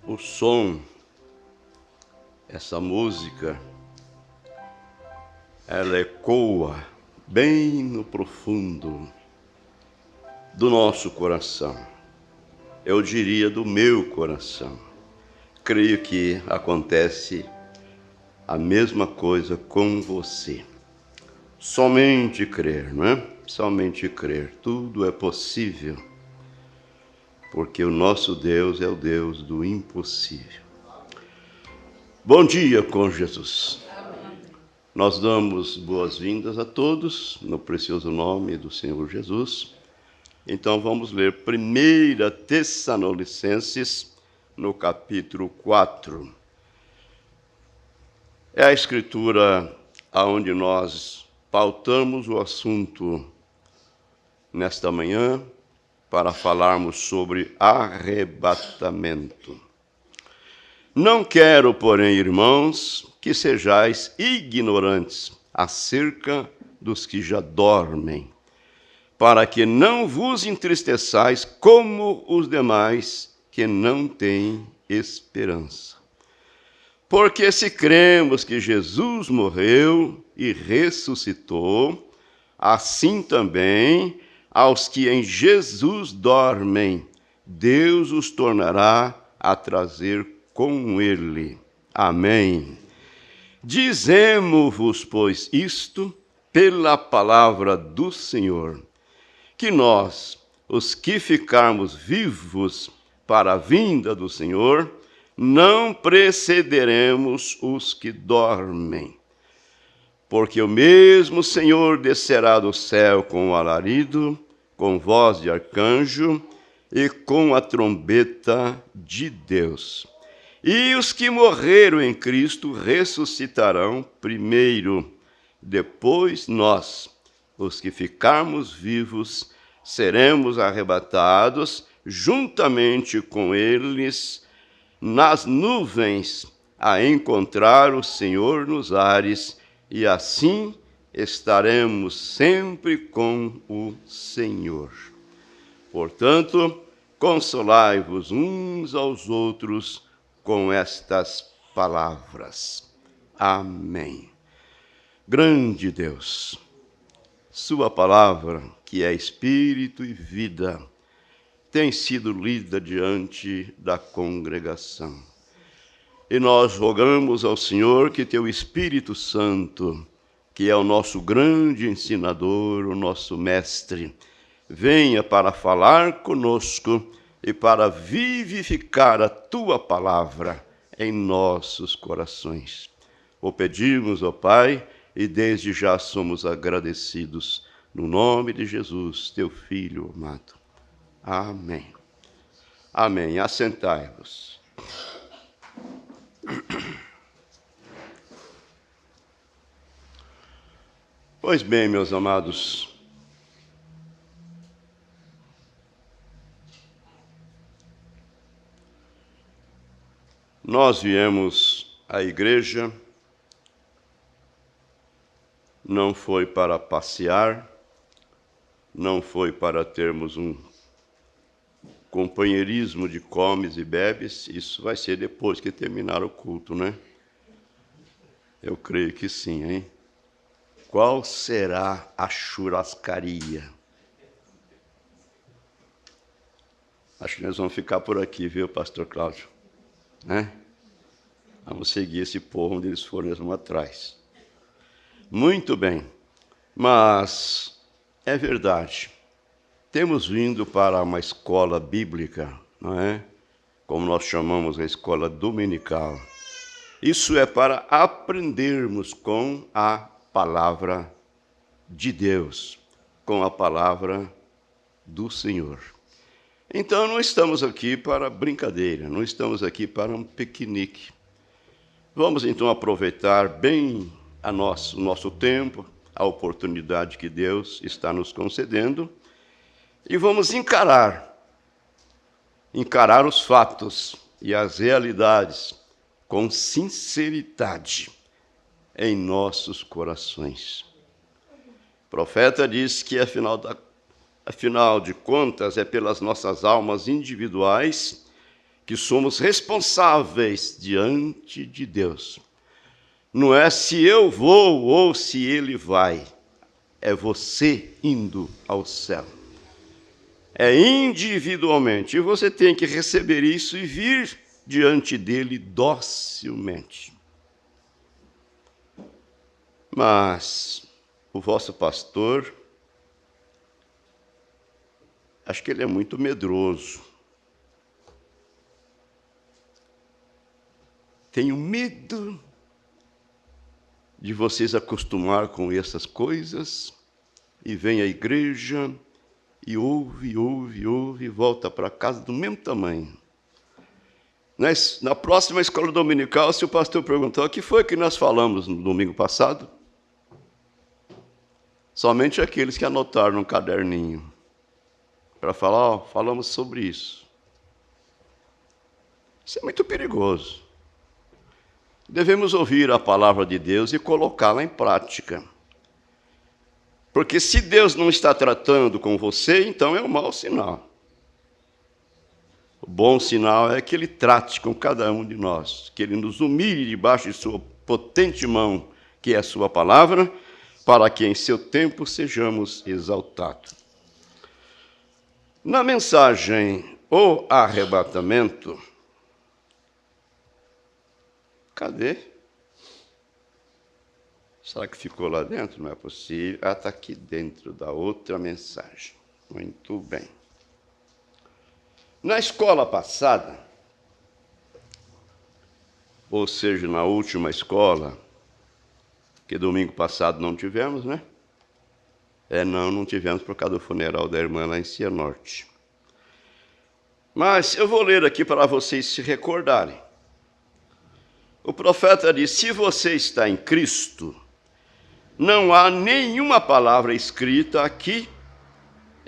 O som, essa música, ela ecoa bem no profundo do nosso coração. Eu diria do meu coração. Creio que acontece a mesma coisa com você. Somente crer, não é? Somente crer. Tudo é possível, porque o nosso Deus é o Deus do impossível. Bom dia com Jesus. Nós damos boas-vindas a todos, no precioso nome do Senhor Jesus. Então vamos ler 1 Tessalonicenses, no capítulo 4. É a escritura onde nós pautamos o assunto nesta manhã para falarmos sobre arrebatamento. Não quero, porém, irmãos, que sejais ignorantes acerca dos que já dormem, para que não vos entristeçais como os demais que não têm esperança. Porque se cremos que Jesus morreu e ressuscitou, assim também aos que em Jesus dormem, Deus os tornará a trazer com ele. Amém. Dizemo-vos, pois, isto pela palavra do Senhor, que nós, os que ficarmos vivos para a vinda do Senhor, não precederemos os que dormem. Porque o mesmo Senhor descerá do céu com alarido, com voz de arcanjo e com a trombeta de Deus. E os que morreram em Cristo ressuscitarão primeiro. Depois nós, os que ficarmos vivos, seremos arrebatados juntamente com eles nas nuvens, a encontrar o Senhor nos ares, e assim estaremos sempre com o Senhor. Portanto, consolai-vos uns aos outros com estas palavras. Amém. Grande Deus, sua palavra, que é espírito e vida, tem sido lida diante da congregação. E nós rogamos ao Senhor que teu Espírito Santo, que é o nosso grande ensinador, o nosso mestre, venha para falar conosco e para vivificar a tua palavra em nossos corações. O pedimos, ó Pai, e desde já somos agradecidos, no nome de Jesus, teu Filho amado. Amém. Amém. Assentai-vos. Pois bem, meus amados, nós viemos à igreja, não foi para passear, não foi para termos um companheirismo de comes e bebes, isso vai ser depois que terminar o culto, né? Eu creio que sim, hein? Qual será a churrascaria? Acho que nós vamos ficar por aqui, viu, pastor Cláudio? Né? Vamos seguir esse povo onde eles foram, eles vão atrás. Muito bem, mas é verdade. Temos vindo para uma escola bíblica, não é? Como nós chamamos a escola dominical. Isso é para aprendermos com a palavra de Deus, com a palavra do Senhor. Então, não estamos aqui para brincadeira, não estamos aqui para um piquenique. Vamos, então, aproveitar bem o nosso tempo, a oportunidade que Deus está nos concedendo, e vamos encarar os fatos e as realidades com sinceridade em nossos corações. O profeta diz que, afinal de contas, é pelas nossas almas individuais que somos responsáveis diante de Deus. Não é se eu vou ou se ele vai, é você indo ao céu. É individualmente, e você tem que receber isso e vir diante dele docilmente. Mas o vosso pastor, acho que ele é muito medroso. Tenho medo de vocês acostumar com essas coisas e vem à igreja e ouve, e volta para casa do mesmo tamanho. Na próxima escola dominical, se o pastor perguntar o que foi que nós falamos no domingo passado, somente aqueles que anotaram no caderninho para falar, falamos sobre isso. Isso é muito perigoso. Devemos ouvir a palavra de Deus e colocá-la em prática. Porque se Deus não está tratando com você, então é um mau sinal. O bom sinal é que Ele trate com cada um de nós, que Ele nos humilhe debaixo de sua potente mão, que é a sua palavra, para que em seu tempo sejamos exaltados. Na mensagem O Arrebatamento, cadê? Será que ficou lá dentro? Não é possível. Ah, está aqui dentro da outra mensagem. Muito bem. Na escola passada, ou seja, na última escola, que domingo passado não tivemos, né? Não tivemos por causa do funeral da irmã lá em Cianorte. Mas eu vou ler aqui para vocês se recordarem. O profeta diz: se você está em Cristo, não há nenhuma palavra escrita aqui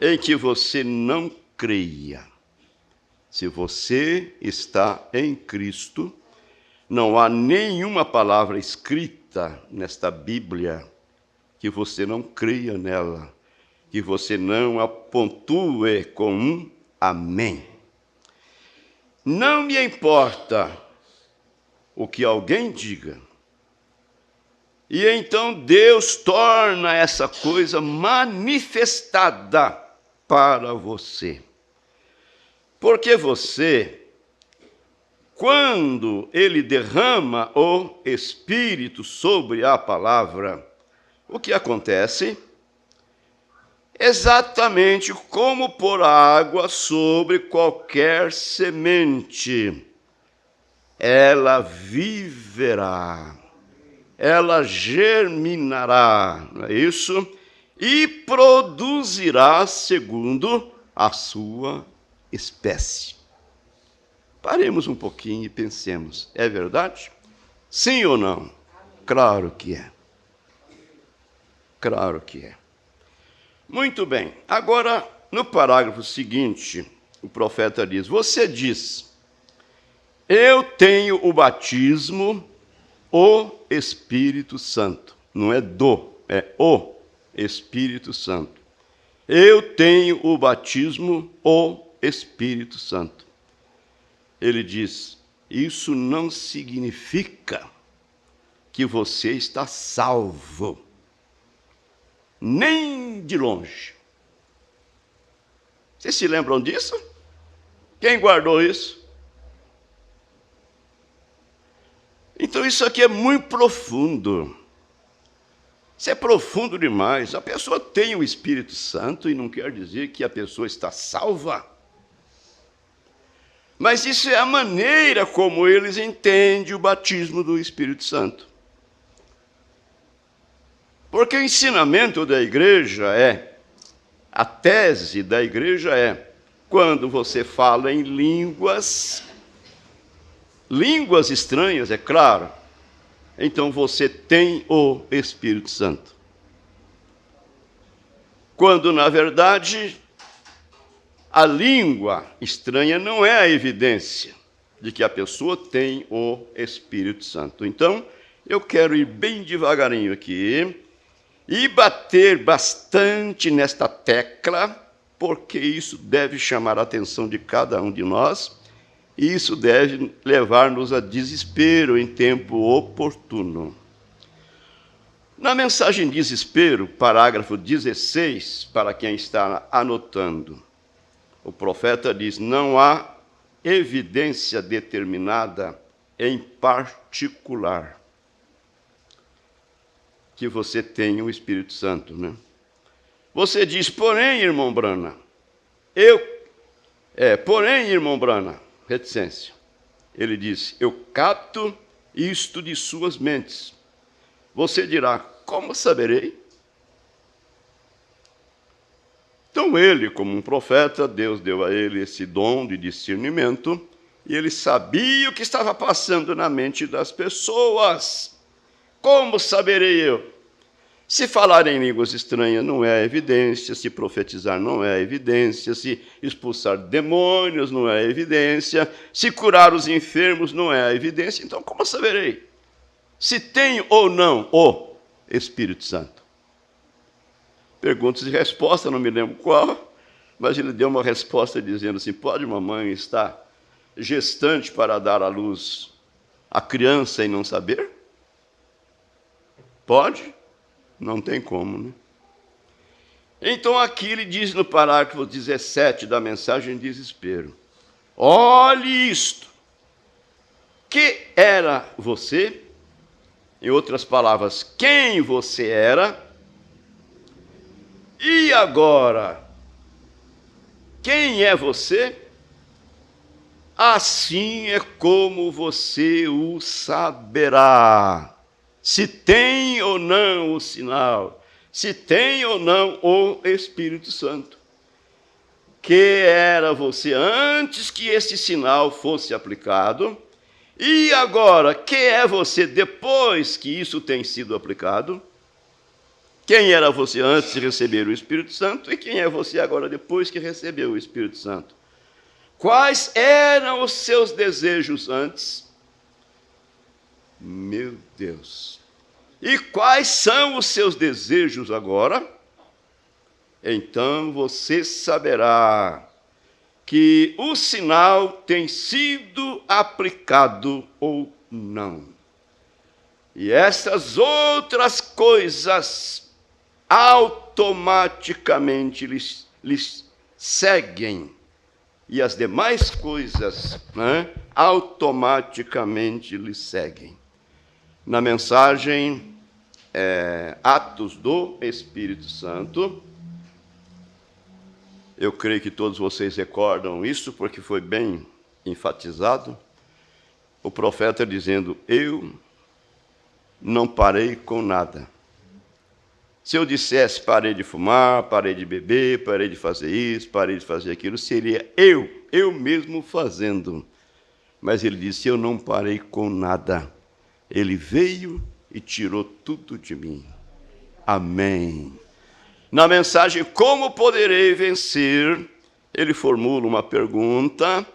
em que você não creia. Se você está em Cristo, não há nenhuma palavra escrita nesta Bíblia que você não creia nela, que você não a pontue com um amém. Não me importa o que alguém diga. E então Deus torna essa coisa manifestada para você. Porque você, quando Ele derrama o Espírito sobre a palavra, o que acontece? Exatamente como pôr água sobre qualquer semente. Ela viverá, ela germinará, não é isso? E produzirá segundo a sua espécie. Paremos um pouquinho e pensemos, é verdade? Sim ou não? Claro que é. Claro que é. Muito bem. Agora, no parágrafo seguinte, o profeta diz: você diz, eu tenho o batismo, o Espírito Santo. Não é do, é o Espírito Santo. Eu tenho o batismo, o Espírito Santo. Ele diz, isso não significa que você está salvo. Nem de longe. Vocês se lembram disso? Quem guardou isso? Então isso aqui é muito profundo. Isso é profundo demais. A pessoa tem o Espírito Santo e não quer dizer que a pessoa está salva. Mas isso é a maneira como eles entendem o batismo do Espírito Santo. Porque o ensinamento da igreja a tese da igreja quando você fala em línguas estranhas, é claro, então você tem o Espírito Santo. Quando, na verdade, a língua estranha não é a evidência de que a pessoa tem o Espírito Santo. Então, eu quero ir bem devagarinho aqui e bater bastante nesta tecla, porque isso deve chamar a atenção de cada um de nós, e isso deve levar-nos a desespero em tempo oportuno. Na mensagem Desespero, parágrafo 16, para quem está anotando, o profeta diz: não há evidência determinada em particular que você tenha o Espírito Santo, né? Você diz, porém, irmão Brana, irmão Brana, reticência. Ele disse, eu capto isto de suas mentes. Você dirá, como saberei? Então ele, como um profeta, Deus deu a ele esse dom de discernimento, e ele sabia o que estava passando na mente das pessoas. Como saberei eu? Se falar em línguas estranhas não é evidência, se profetizar não é evidência, se expulsar demônios não é evidência, se curar os enfermos não é evidência, então como saberei? Se tenho ou não o Espírito Santo. Perguntas e resposta, não me lembro qual, mas ele deu uma resposta dizendo assim, pode uma mãe estar gestante para dar à luz a criança e não saber? Pode? Não tem como, né? Então aqui ele diz no parágrafo 17 da mensagem Desespero, olhe isto, que era você, em outras palavras, quem você era, e agora, quem é você? Assim é como você o saberá. Se tem ou não o sinal, se tem ou não o Espírito Santo. Que era você antes que esse sinal fosse aplicado, e agora, que é você depois que isso tem sido aplicado? Quem era você antes de receber o Espírito Santo e quem é você agora depois que recebeu o Espírito Santo? Quais eram os seus desejos antes? Meu Deus! E quais são os seus desejos agora? Então você saberá que o sinal tem sido aplicado ou não. E essas outras coisas automaticamente lhes seguem. E as demais coisas, né, automaticamente lhes seguem. Na mensagem Atos do Espírito Santo, eu creio que todos vocês recordam isso, porque foi bem enfatizado, o profeta dizendo, eu não parei com nada. Se eu dissesse, parei de fumar, parei de beber, parei de fazer isso, parei de fazer aquilo, seria eu mesmo fazendo. Mas ele disse, eu não parei com nada. Ele veio e tirou tudo de mim. Amém. Na mensagem, como poderei vencer? Ele formula uma pergunta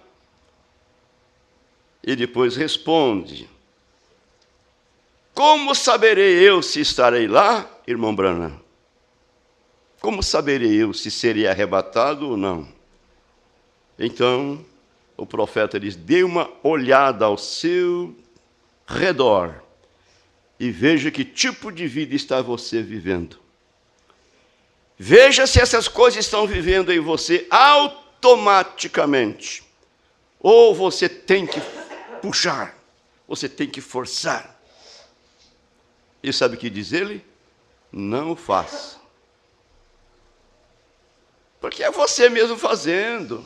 e depois responde. Como saberei eu se estarei lá, irmão Branham? Como saberei eu se serei arrebatado ou não? Então, o profeta diz, dê uma olhada ao seu redor e veja que tipo de vida está você vivendo. Veja se essas coisas estão vivendo em você automaticamente. Ou você tem que puxar, você tem que forçar. E sabe o que diz ele? Não o faça. Porque é você mesmo fazendo.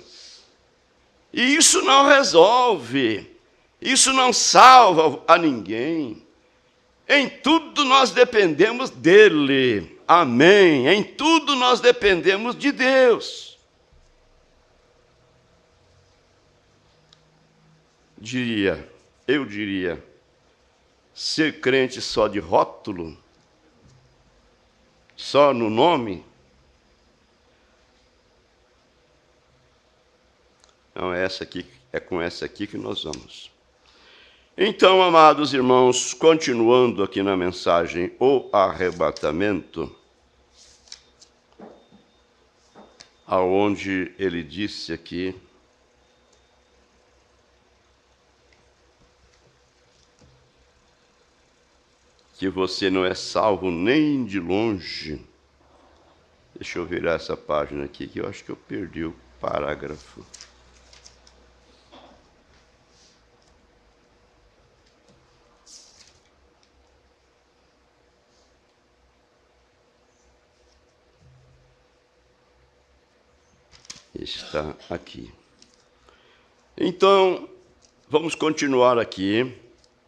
E isso não resolve. Isso não salva a ninguém. Em tudo nós dependemos dele. Amém. Em tudo nós dependemos de Deus. Eu diria, ser crente só de rótulo, só no nome, não é com essa aqui que nós vamos. Então, amados irmãos, continuando aqui na mensagem, o arrebatamento, aonde ele disse aqui, que você não é salvo nem de longe. Deixa eu virar essa página aqui, que eu acho que eu perdi o parágrafo. Está aqui. Então, vamos continuar aqui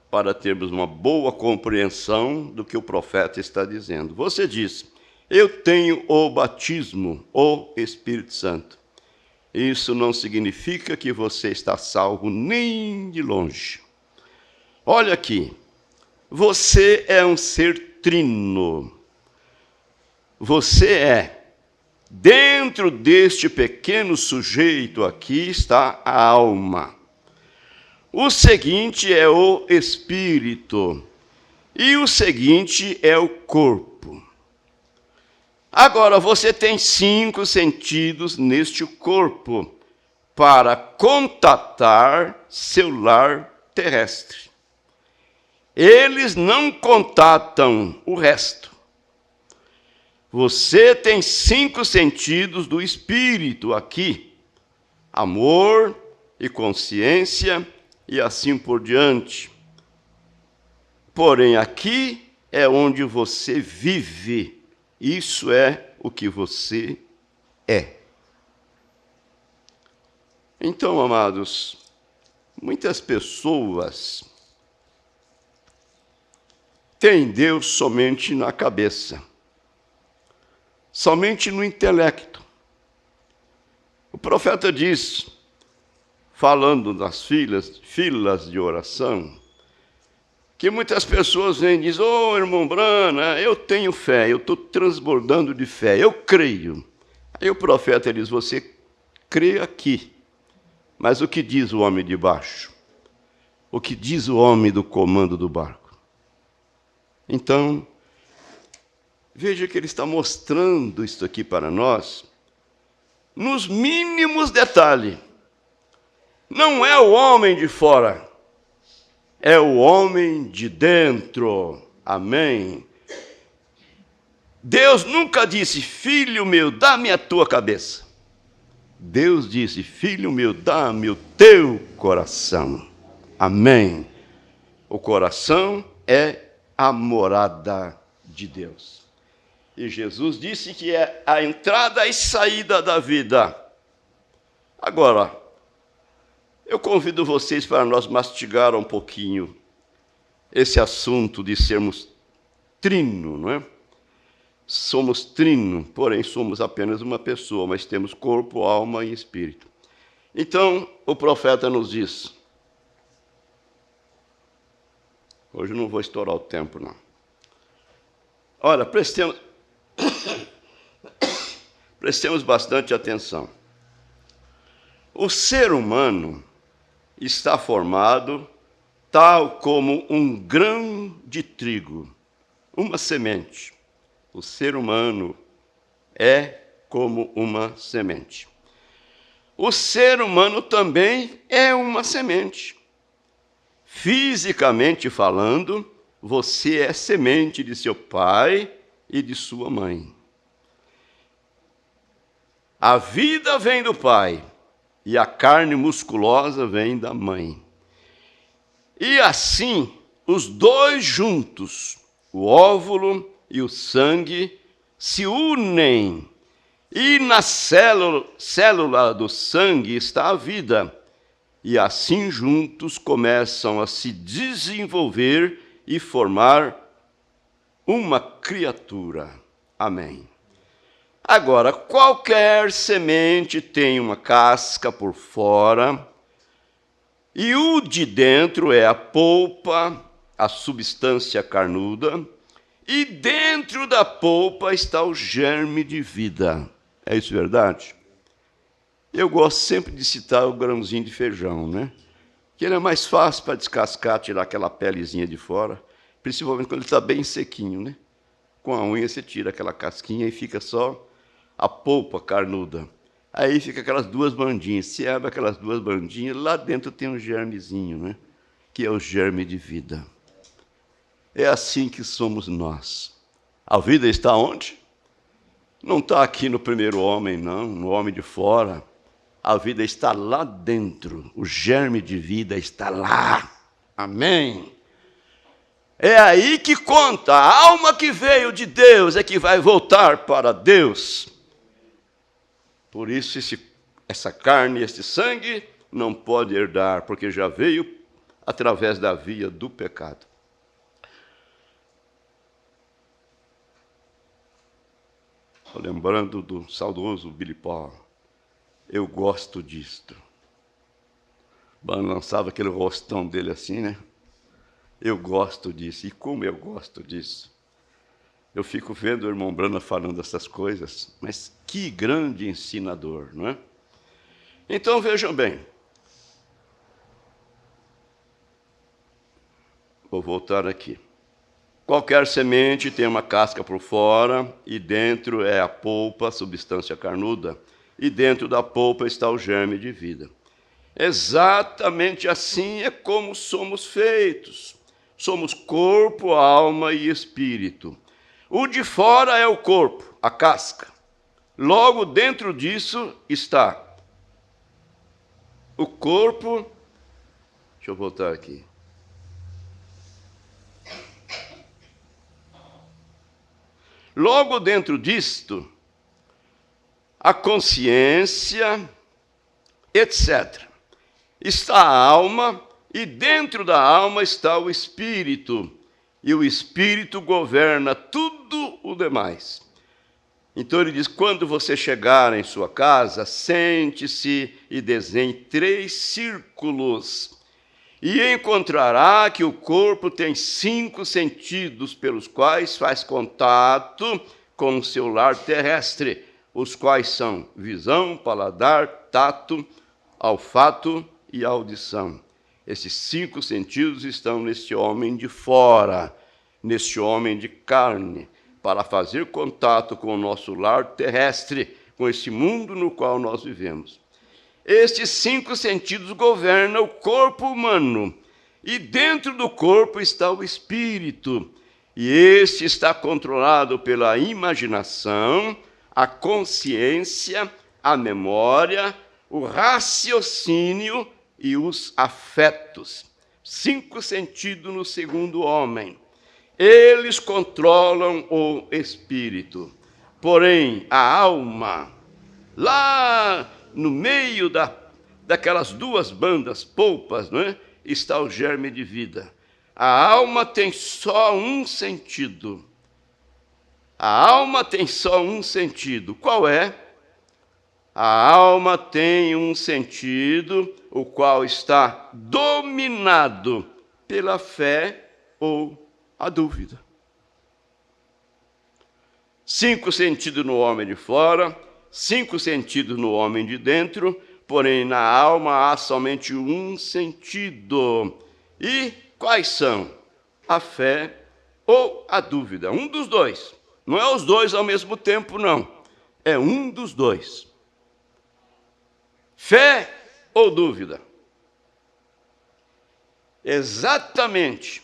para termos uma boa compreensão do que o profeta está dizendo. Você diz: eu tenho o batismo, o Espírito Santo. Isso não significa que você está salvo nem de longe. Olha aqui, você é um ser trino. Você é. Dentro deste pequeno sujeito aqui está a alma. O seguinte é o espírito. E o seguinte é o corpo. Agora, você tem 5 sentidos neste corpo para contatar seu lar terrestre. Eles não contatam o resto. Você tem 5 sentidos do espírito aqui: amor e consciência e assim por diante. Porém, aqui é onde você vive. Isso é o que você é. Então, amados, muitas pessoas têm Deus somente na cabeça, somente no intelecto. O profeta diz, falando das filas de oração, que muitas pessoas vêm e dizem: ô irmão Brana, eu tenho fé, eu estou transbordando de fé, eu creio. Aí o profeta diz: você crê aqui, mas o que diz o homem de baixo? O que diz o homem do comando do barco? Então, veja que ele está mostrando isso aqui para nós, nos mínimos detalhes. Não é o homem de fora, é o homem de dentro. Amém? Deus nunca disse: filho meu, dá-me a tua cabeça. Deus disse: filho meu, dá-me o teu coração. Amém? O coração é a morada de Deus. E Jesus disse que é a entrada e saída da vida. Agora, eu convido vocês para nós mastigar um pouquinho esse assunto de sermos trino, não é? Somos trino, porém somos apenas uma pessoa, mas temos corpo, alma e espírito. Então, o profeta nos diz... Hoje eu não vou estourar o tempo, não. Olha, prestemos bastante atenção. O ser humano está formado tal como um grão de trigo, uma semente. O ser humano é como uma semente. O ser humano também é uma semente. Fisicamente falando, você é semente de seu pai e de sua mãe. A vida vem do pai e a carne musculosa vem da mãe. E assim, os dois juntos, o óvulo e o sangue, se unem. E na célula do sangue está a vida. E assim juntos começam a se desenvolver e formar uma criatura. Amém. Agora, qualquer semente tem uma casca por fora, e o de dentro é a polpa, a substância carnuda, e dentro da polpa está o germe de vida. É isso verdade? Eu gosto sempre de citar o grãozinho de feijão, né? Que ele é mais fácil para descascar, tirar aquela pelezinha de fora, principalmente quando ele está bem sequinho, né? Com a unha você tira aquela casquinha e fica só a polpa carnuda. Aí fica aquelas duas bandinhas. Se abre aquelas duas bandinhas, lá dentro tem um germezinho, né? Que é o germe de vida. É assim que somos nós. A vida está onde? Não está aqui no primeiro homem, não, no homem de fora. A vida está lá dentro. O germe de vida está lá. Amém? É aí que conta. A alma que veio de Deus é que vai voltar para Deus. Por isso, essa carne e esse sangue não pode herdar, porque já veio através da via do pecado. Estou lembrando do saudoso Billy Paul. Eu gosto disto. Balançava aquele rostão dele assim, né? Eu gosto disso. E como eu gosto disso? Eu fico vendo o irmão Brana falando essas coisas, mas que grande ensinador, não é? Então vejam bem. Vou voltar aqui. Qualquer semente tem uma casca por fora, e dentro é a polpa, a substância carnuda, e dentro da polpa está o germe de vida. Exatamente assim é como somos feitos. Somos corpo, alma e espírito. O de fora é o corpo, a casca. Logo dentro disso está o corpo. Deixa eu voltar aqui. Logo dentro disto, a consciência, etc. Está a alma, e dentro da alma está o espírito. E o espírito governa tudo o demais. Então ele diz, quando você chegar em sua casa, sente-se e desenhe 3 círculos. E encontrará que o corpo tem 5 sentidos pelos quais faz contato com o seu lar terrestre, os quais são visão, paladar, tato, olfato e audição. Esses 5 sentidos estão neste homem de fora, neste homem de carne, para fazer contato com o nosso lar terrestre, com esse mundo no qual nós vivemos. Estes 5 sentidos governam o corpo humano, e dentro do corpo está o espírito, e este está controlado pela imaginação, a consciência, a memória, o raciocínio e os afetos. 5 sentidos no segundo homem. Eles controlam o espírito. Porém, a alma, lá no meio daquelas 2 bandas polpas, não é? Está o germe de vida. A alma tem só um sentido. A alma tem só um sentido. Qual é? A alma tem um sentido, o qual está dominado pela fé ou a dúvida. 5 sentidos no homem de fora, 5 sentidos no homem de dentro, porém na alma há somente um sentido. E quais são? A fé ou a dúvida. Um dos dois. Não é os dois ao mesmo tempo, não. É um dos dois. Fé ou dúvida? Exatamente.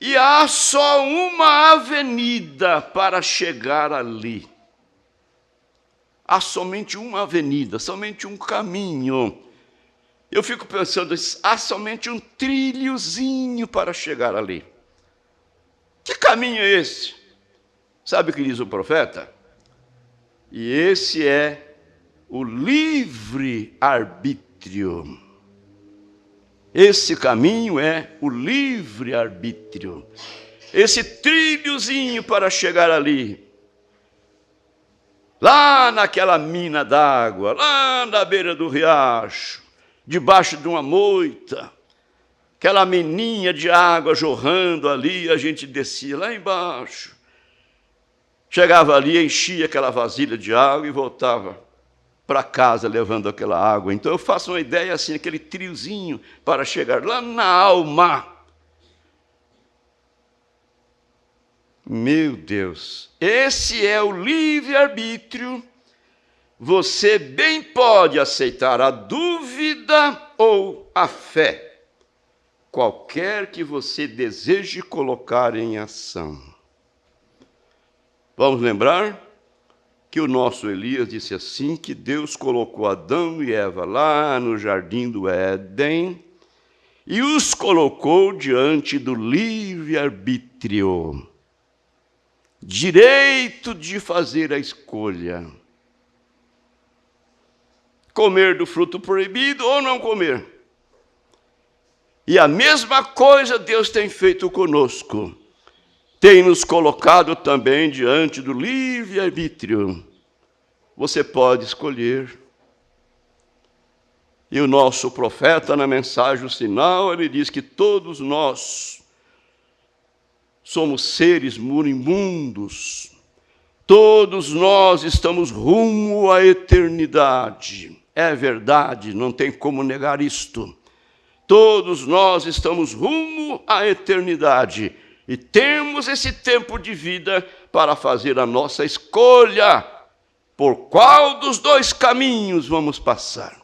E há só uma avenida para chegar ali. Há somente uma avenida, somente um caminho. Eu fico pensando, há somente um trilhozinho para chegar ali. Que caminho é esse? Sabe o que diz o profeta? E esse é o livre-arbítrio. Esse caminho é o livre-arbítrio. Esse trilhozinho para chegar ali. Lá naquela mina d'água, lá na beira do riacho, debaixo de uma moita, aquela mininha de água jorrando ali, a gente descia lá embaixo. Chegava ali, enchia aquela vasilha de água e voltava para casa levando aquela água. Então eu faço uma ideia assim, aquele triozinho para chegar lá na alma. Meu Deus, esse é o livre-arbítrio. Você bem pode aceitar a dúvida ou a fé. qualquer que você deseje colocar em ação. Vamos lembrar que o nosso Elias disse assim, que Deus colocou Adão e Eva lá no jardim do Éden e os colocou diante do livre-arbítrio, direito de fazer a escolha. Comer do fruto proibido ou não comer. E a mesma coisa Deus tem feito conosco. Tem nos colocado também diante do livre-arbítrio. Você pode escolher. E o nosso profeta, na mensagem o sinal, ele diz que todos nós somos seres moribundos. Todos nós estamos rumo à eternidade. É verdade, não tem como negar isto. Todos nós estamos rumo à eternidade. E temos esse tempo de vida para fazer a nossa escolha. Por qual dos dois caminhos vamos passar?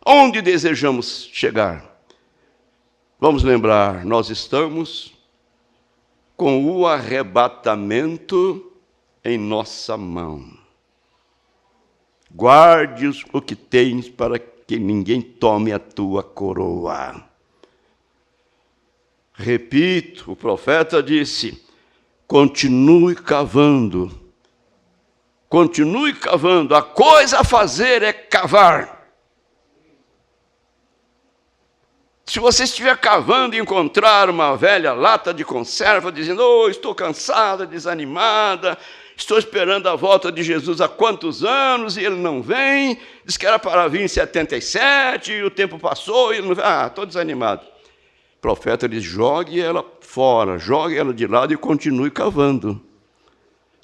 Onde desejamos chegar? Vamos lembrar, nós estamos com o arrebatamento em nossa mão. Guarde o que tens para que ninguém tome a tua coroa. Repito, o profeta disse, continue cavando. Continue cavando. A coisa a fazer é cavar. Se você estiver cavando e encontrar uma velha lata de conserva, dizendo, estou cansada, desanimada, estou esperando a volta de Jesus há quantos anos e ele não vem, diz que era para vir em 77 e o tempo passou e ele não vem, estou desanimado. O profeta diz, jogue ela fora, jogue ela de lado e continue cavando.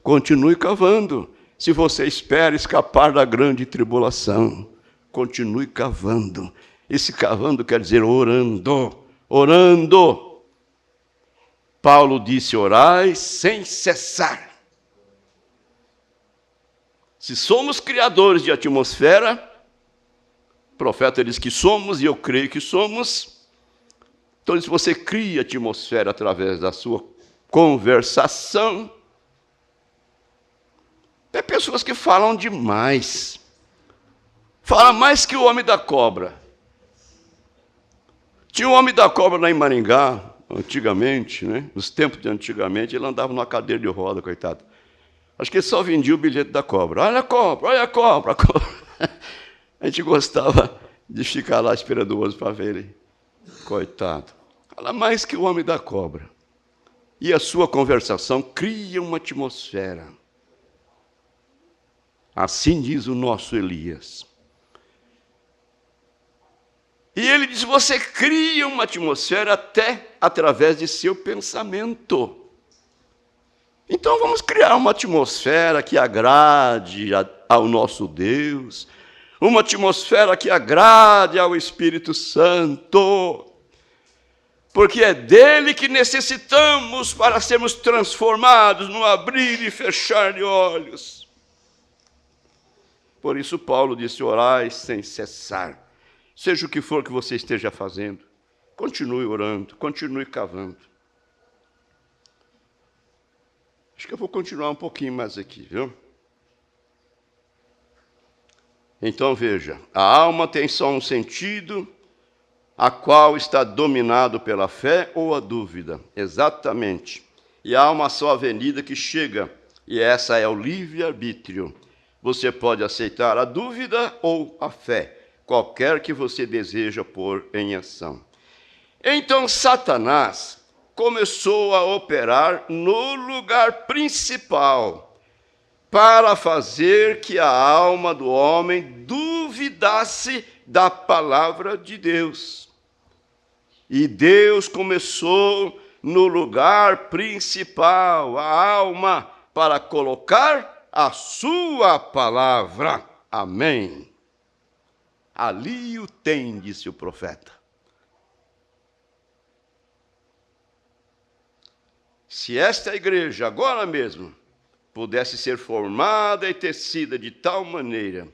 Continue cavando. Se você espera escapar da grande tribulação, continue cavando. Esse cavando quer dizer orando, orando. Paulo disse, orai sem cessar. Se somos criadores de atmosfera, o profeta diz que somos, e eu creio que somos. Então, se você cria atmosfera através da sua conversação, tem pessoas que falam demais. Fala mais que o homem da cobra. Tinha um homem da cobra lá em Maringá, antigamente, né? Nos tempos de antigamente, ele andava numa cadeira de roda, coitado. Acho que ele só vendia o bilhete da cobra. Olha a cobra, olha a cobra, a cobra. A gente gostava de ficar lá esperando o outro para ver ele. Coitado. Fala mais que o homem da cobra. E a sua conversação cria uma atmosfera. Assim diz o nosso Elias. E ele diz, você cria uma atmosfera até através de seu pensamento. Então vamos criar uma atmosfera que agrade ao nosso Deus, uma atmosfera que agrade ao Espírito Santo, porque é dele que necessitamos para sermos transformados no abrir e fechar de olhos. Por isso Paulo disse, orai sem cessar. Seja o que for que você esteja fazendo, continue orando, continue cavando. Acho que eu vou continuar um pouquinho mais aqui, viu? Então veja, a alma tem só um sentido, a qual está dominado pela fé ou a dúvida. Exatamente. E há uma só avenida que chega, e essa é o livre-arbítrio. Você pode aceitar a dúvida ou a fé, qualquer que você deseja pôr em ação. Então Satanás começou a operar no lugar principal, para fazer que a alma do homem duvidasse da palavra de Deus. E Deus começou no lugar principal, a alma, para colocar a sua palavra. Amém. Ali o tem, disse o profeta. Se esta igreja, agora mesmo, pudesse ser formada e tecida de tal maneira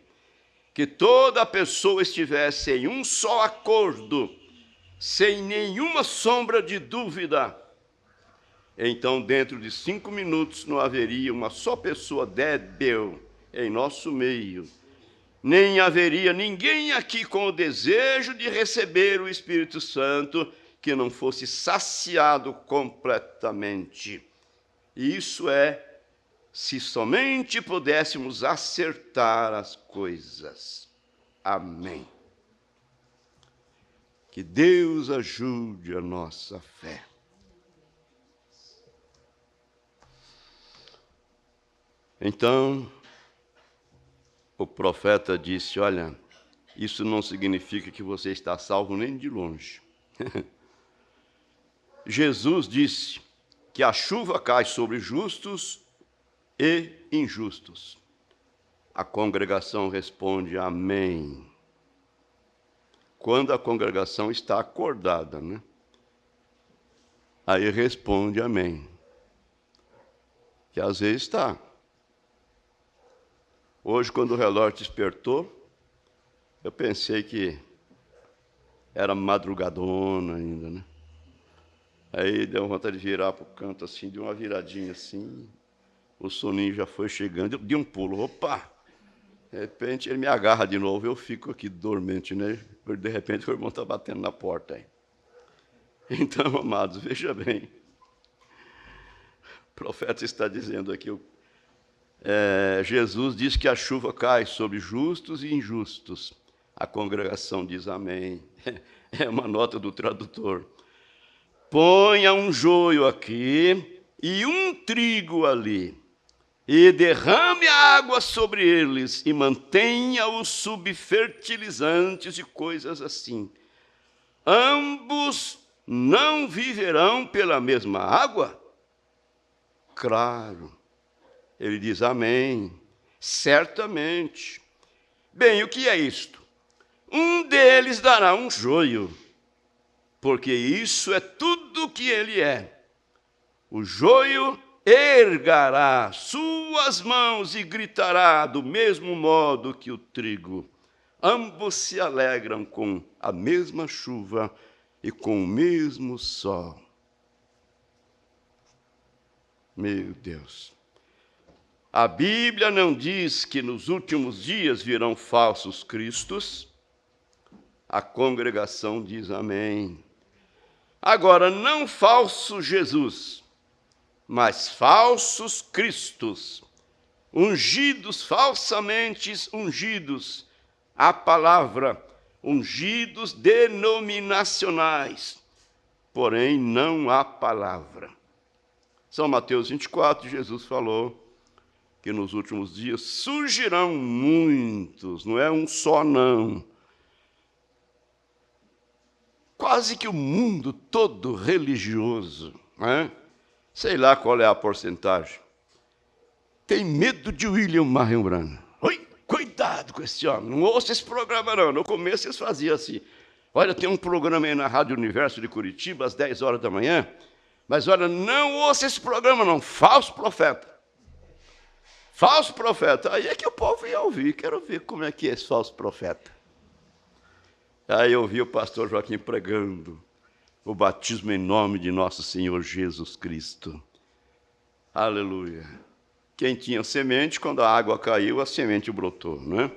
que toda pessoa estivesse em um só acordo, sem nenhuma sombra de dúvida, então dentro de 5 minutos não haveria uma só pessoa débil em nosso meio, nem haveria ninguém aqui com o desejo de receber o Espírito Santo que não fosse saciado completamente. E isso é, se somente pudéssemos acertar as coisas. Amém. Que Deus ajude a nossa fé. Então, o profeta disse, olha, isso não significa que você está salvo nem de longe. Jesus disse que a chuva cai sobre justos e injustos. A congregação responde amém. Quando a congregação está acordada, né? Aí responde amém. Que às vezes está. Hoje, quando o relógio despertou, eu pensei que era madrugadona ainda, né? Aí deu vontade de virar para o canto assim, de uma viradinha assim, o soninho já foi chegando, eu dei um pulo, opa! De repente ele me agarra de novo, eu fico aqui dormente, né? De repente o irmão está batendo na porta aí. Então, amados, veja bem, o profeta está dizendo aqui, Jesus diz que a chuva cai sobre justos e injustos. A congregação diz amém. É uma nota do tradutor. Ponha um joio aqui e um trigo ali, e derrame a água sobre eles, e mantenha-os subfertilizantes e coisas assim. Ambos não viverão pela mesma água? Claro. Ele diz amém, certamente. Bem, o que é isto? Um deles dará um joio, porque isso é tudo o que ele é. O joio ergará suas mãos e gritará do mesmo modo que o trigo. Ambos se alegram com a mesma chuva e com o mesmo sol. Meu Deus. A Bíblia não diz que nos últimos dias virão falsos cristos. A congregação diz amém. Agora, não falso Jesus, mas falsos cristos, ungidos, falsamente ungidos, a palavra, ungidos denominacionais, porém não a palavra. São Mateus 24, Jesus falou que nos últimos dias surgirão muitos, não é um só não. Quase que o mundo todo religioso, né? Sei lá qual é a porcentagem, tem medo de William Marion Branham. Oi, cuidado com esse homem, não ouça esse programa não. No começo eles faziam assim, olha, tem um programa aí na Rádio Universo de Curitiba, às 10 horas da manhã, mas olha, não ouça esse programa não, falso profeta. Falso profeta, aí é que o povo ia ouvir, quero ver como é que é esse falso profeta. Aí eu vi o pastor Joaquim pregando o batismo em nome de nosso Senhor Jesus Cristo. Aleluia. Quem tinha semente, quando a água caiu, a semente brotou, não é?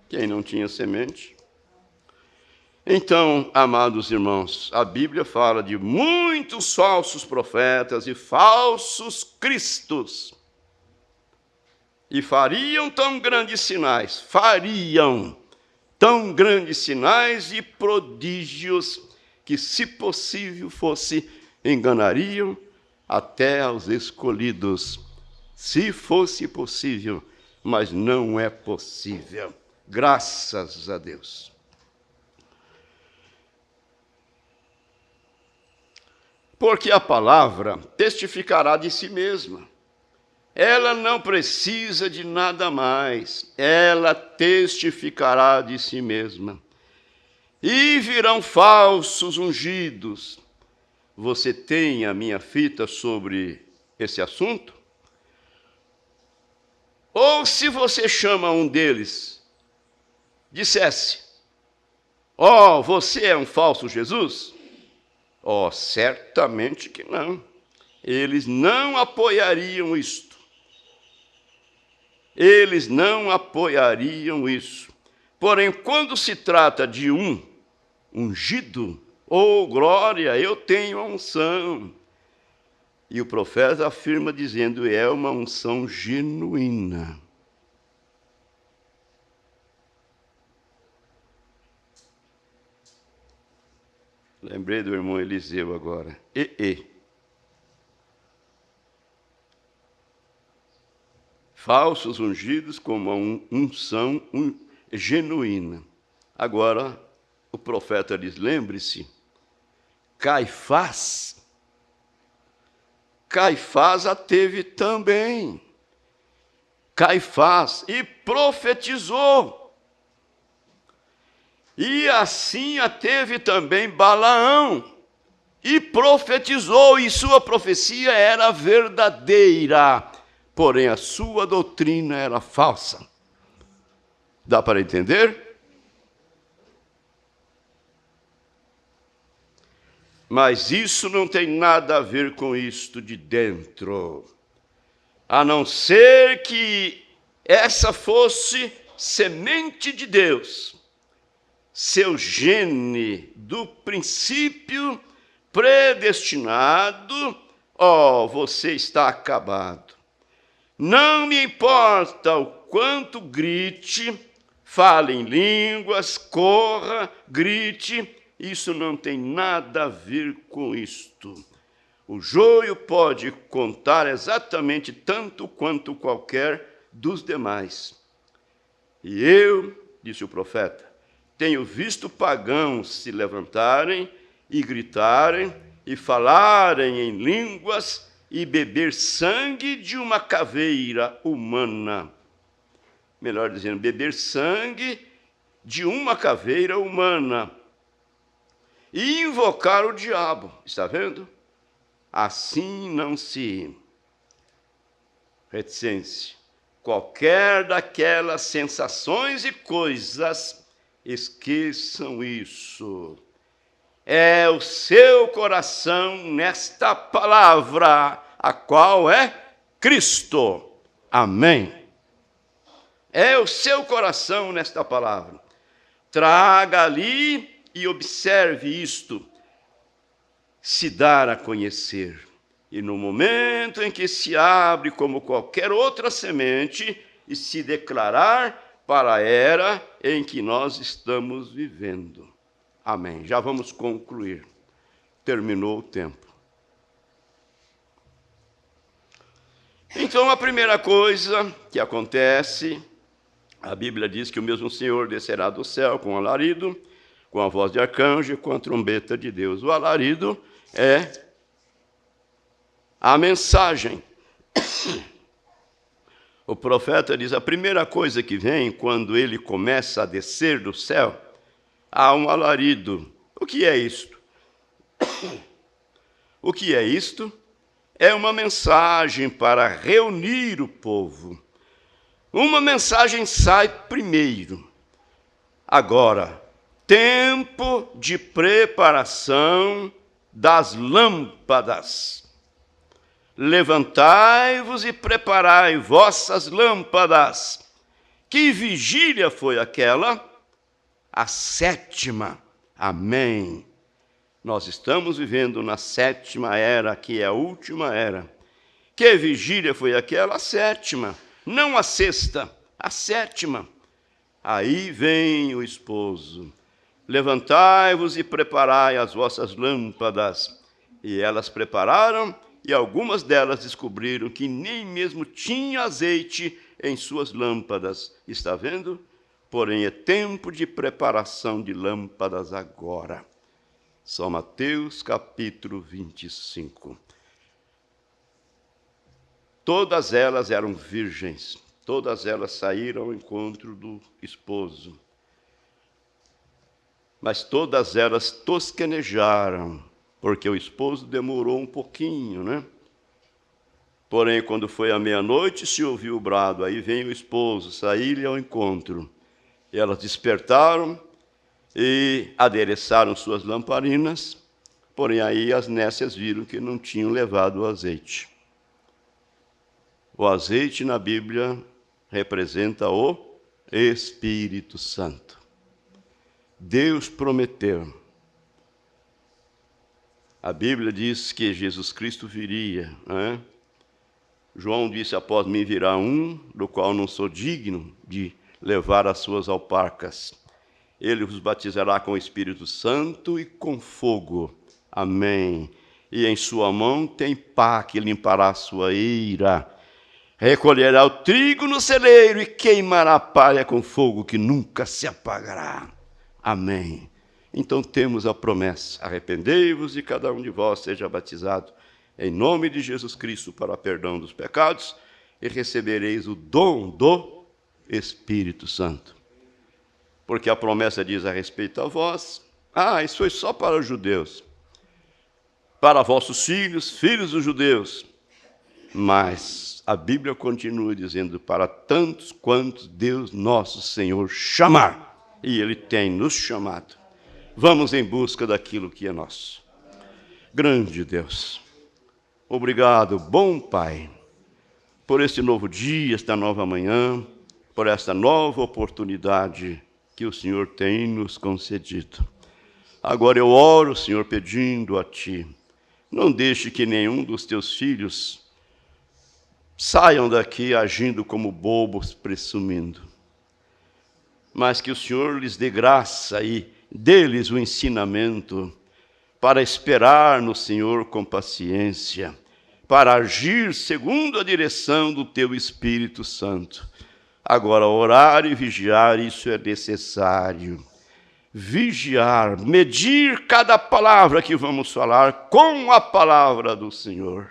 Quem não tinha semente. Então, amados irmãos, a Bíblia fala de muitos falsos profetas e falsos cristos. E fariam tão grandes sinais, tão grandes sinais e prodígios que, se possível fosse, enganariam até aos escolhidos, se fosse possível, mas não é possível. Graças a Deus. Porque a palavra testificará de si mesma. Ela não precisa de nada mais, ela testificará de si mesma. E virão falsos ungidos. Você tem a minha fita sobre esse assunto? Ou se você chama um deles, dissesse, ó, você é um falso Jesus? Oh, certamente que não. Eles não apoiariam isto. Eles não apoiariam isso. Porém, quando se trata de um ungido, oh, glória, eu tenho a unção. E o profeta afirma dizendo, é uma unção genuína. Lembrei do irmão Eliseu agora. Falsos ungidos com uma unção genuína. Agora, o profeta diz, lembre-se, Caifás a teve também. Caifás, e profetizou. E assim a teve também Balaão, e profetizou, e sua profecia era verdadeira, porém a sua doutrina era falsa. Dá para entender? Mas isso não tem nada a ver com isto de dentro, a não ser que essa fosse semente de Deus, seu gene do princípio predestinado, você está acabado. Não me importa o quanto grite, fale em línguas, corra, grite, isso não tem nada a ver com isto. O joio pode contar exatamente tanto quanto qualquer dos demais. E eu, disse o profeta, tenho visto pagãos se levantarem e gritarem e falarem em línguas e beber sangue de uma caveira humana. Melhor dizendo, beber sangue de uma caveira humana. E invocar o diabo, está vendo? Assim não se reticência. Qualquer daquelas sensações e coisas, esqueçam isso. É o seu coração nesta palavra, a qual é Cristo. Amém. É o seu coração nesta palavra. Traga ali e observe isto, se dar a conhecer. E no momento em que se abre como qualquer outra semente e se declarar para a era em que nós estamos vivendo. Amém. Já vamos concluir. Terminou o tempo. Então, a primeira coisa que acontece, a Bíblia diz que o mesmo Senhor descerá do céu com alarido, com a voz de arcanjo e com a trombeta de Deus. O alarido é a mensagem. O profeta diz, a primeira coisa que vem, quando ele começa a descer do céu, há um alarido. O que é isto? O que é isto? É uma mensagem para reunir o povo. Uma mensagem sai primeiro. Agora, tempo de preparação das lâmpadas. Levantai-vos e preparai vossas lâmpadas. Que vigília foi aquela? A 7ª. Amém. Nós estamos vivendo na 7ª era, que é a última era. Que vigília foi aquela? A 7ª. Não a 6ª, a 7ª. Aí vem o esposo. Levantai-vos e preparai as vossas lâmpadas. E elas prepararam, e algumas delas descobriram que nem mesmo tinha azeite em suas lâmpadas. Está vendo? Porém, é tempo de preparação de lâmpadas agora. São Mateus, capítulo 25. Todas elas eram virgens. Todas elas saíram ao encontro do esposo. Mas todas elas tosquenejaram, porque o esposo demorou um pouquinho, né? Porém, quando foi à meia-noite, se ouviu o brado, aí vem o esposo, sair-lhe ao encontro. E elas despertaram e adereçaram suas lamparinas, Porém, aí as nécias viram que não tinham levado o azeite. O azeite na Bíblia representa o Espírito Santo. Deus prometeu. A Bíblia diz que Jesus Cristo viria, né? João disse: após mim virá um, do qual não sou digno de levar as suas alparcas. Ele vos batizará com o Espírito Santo e com fogo. Amém. E em sua mão tem pá que limpará a sua ira. Recolherá o trigo no celeiro e queimará a palha com fogo que nunca se apagará. Amém. Então temos a promessa: arrependei-vos e cada um de vós seja batizado em nome de Jesus Cristo para perdão dos pecados e recebereis o dom do Espírito Santo. Porque a promessa diz a respeito a vós: isso foi só para os judeus, para vossos filhos, filhos dos judeus. Mas a Bíblia continua dizendo: para tantos quantos Deus nosso Senhor chamar. E Ele tem nos chamado. Vamos em busca daquilo que é nosso. Grande Deus, obrigado, bom Pai, por este novo dia, esta nova manhã, por esta nova oportunidade que o Senhor tem nos concedido. Agora eu oro, Senhor, pedindo a Ti, não deixe que nenhum dos Teus filhos saiam daqui agindo como bobos, presumindo, mas que o Senhor lhes dê graça e dê-lhes o ensinamento para esperar no Senhor com paciência, para agir segundo a direção do Teu Espírito Santo. Agora, orar e vigiar, isso é necessário. Vigiar, medir cada palavra que vamos falar com a palavra do Senhor.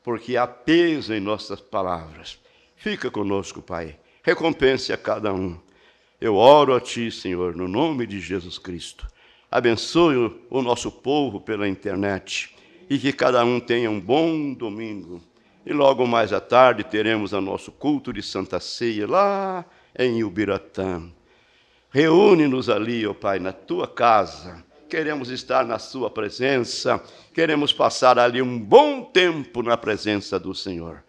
Porque há peso em nossas palavras. Fica conosco, Pai. Recompense a cada um. Eu oro a Ti, Senhor, no nome de Jesus Cristo. Abençoe o nosso povo pela internet e que cada um tenha um bom domingo. E logo mais à tarde teremos o nosso culto de Santa Ceia lá em Ubiratã. Reúne-nos ali, ó Pai, na Tua casa. Queremos estar na Sua presença. Queremos passar ali um bom tempo na presença do Senhor.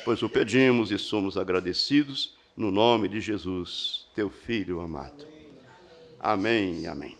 Pois o pedimos e somos agradecidos no nome de Jesus, Teu Filho amado. Amém, amém.